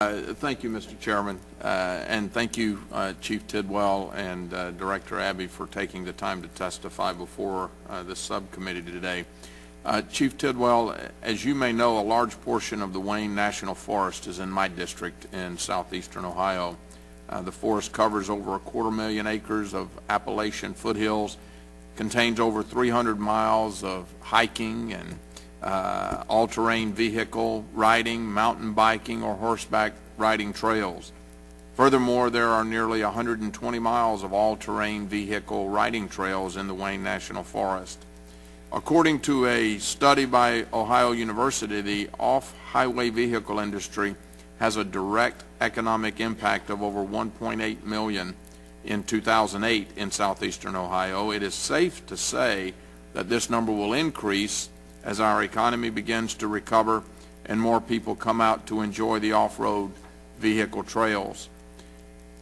Thank you, Mr. Chairman, and thank you, Chief Tidwell and Director Abbey, for taking the time to testify before this subcommittee today. Chief Tidwell, as you may know, a large portion of the Wayne National Forest is in my district in southeastern Ohio. The forest covers over 250,000 acres of Appalachian foothills, contains over 300 miles of hiking and all-terrain vehicle riding, mountain biking, or horseback riding trails. Furthermore, there are nearly 120 miles of all-terrain vehicle riding trails in the Wayne National Forest. According to a study by Ohio University, the off-highway vehicle industry has a direct economic impact of over 1.8 million in 2008 in southeastern Ohio. It is safe to say that this number will increase as our economy begins to recover and more people come out to enjoy the off-road vehicle trails.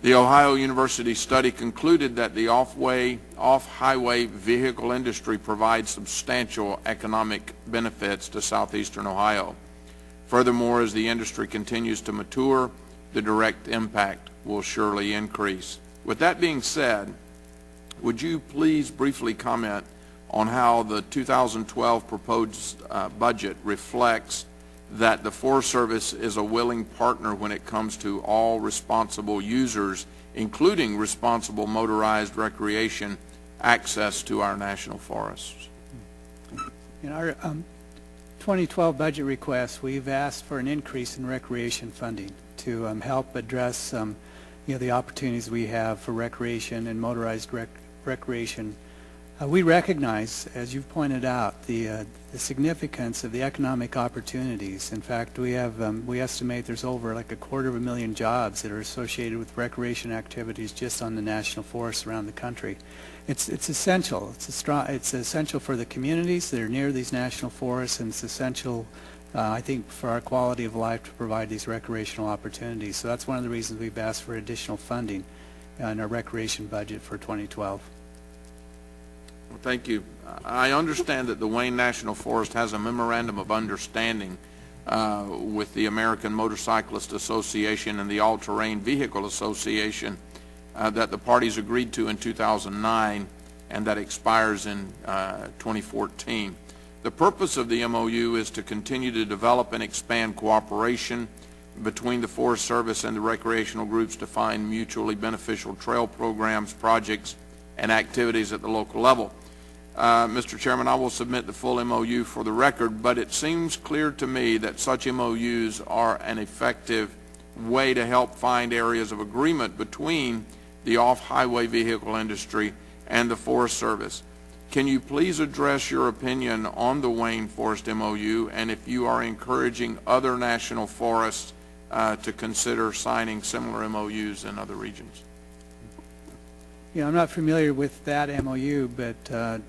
The Ohio University study concluded that the off-highway vehicle industry provides substantial economic benefits to southeastern Ohio. Furthermore, as the industry continues to mature, the direct impact will surely increase. With that being said, would you please briefly comment on how the 2012 proposed budget reflects that the Forest Service is a willing partner when it comes to all responsible users, including responsible motorized recreation, access to our national forests? In our 2012 budget request, we've asked for an increase in recreation funding to help address the opportunities we have for recreation and motorized recreation. We recognize, as you've pointed out, the significance of the economic opportunities. In fact, we estimate there's over like 250,000 jobs that are associated with recreation activities just on the national forests around the country. It's essential. It's essential for the communities that are near these national forests, and it's essential, I think, for our quality of life to provide these recreational opportunities. So that's one of the reasons we've asked for additional funding in our recreation budget for 2012. Well, thank you. I understand that the Wayne National Forest has a Memorandum of Understanding with the American Motorcyclist Association and the All-Terrain Vehicle Association that the parties agreed to in 2009 and that expires in 2014. The purpose of the MOU is to continue to develop and expand cooperation between the Forest Service and the recreational groups to find mutually beneficial trail programs, projects, and activities at the local level. Mr. Chairman, I will submit the full MOU for the record, but it seems clear to me that such MOUs are an effective way to help find areas of agreement between the off-highway vehicle industry and the Forest Service. Can you please address your opinion on the Wayne Forest MOU, and if you are encouraging other national forests to consider signing similar MOUs in other regions? I'm not familiar with that MOU, but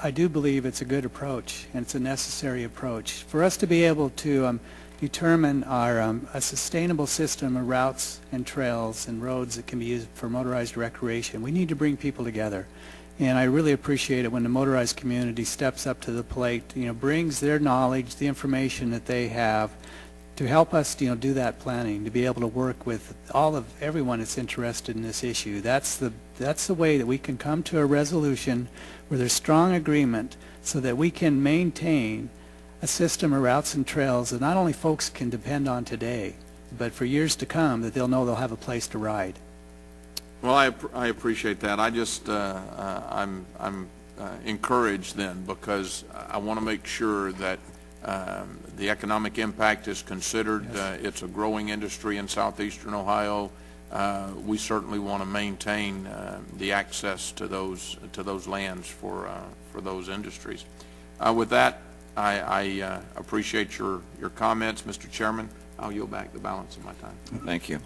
I do believe it's a good approach, and it's a necessary approach. For us to be able to determine a sustainable system of routes and trails and roads that can be used for motorized recreation, we need to bring people together. And I really appreciate it when the motorized community steps up to the plate, brings their knowledge, the information that they have, to help us, do that planning, to be able to work with everyone that's interested in this issue. That's the way that we can come to a resolution where there's strong agreement, so that we can maintain a system of routes and trails that not only folks can depend on today, but for years to come, that they'll know they'll have a place to ride. Well, I appreciate that. I just I'm encouraged then, because I want to make sure that the economic impact is considered. Yes. It's a growing industry in southeastern Ohio. We certainly want to maintain the access to those lands for those industries. With that, I appreciate your comments, Mr. Chairman. I'll yield back the balance of my time. Thank you.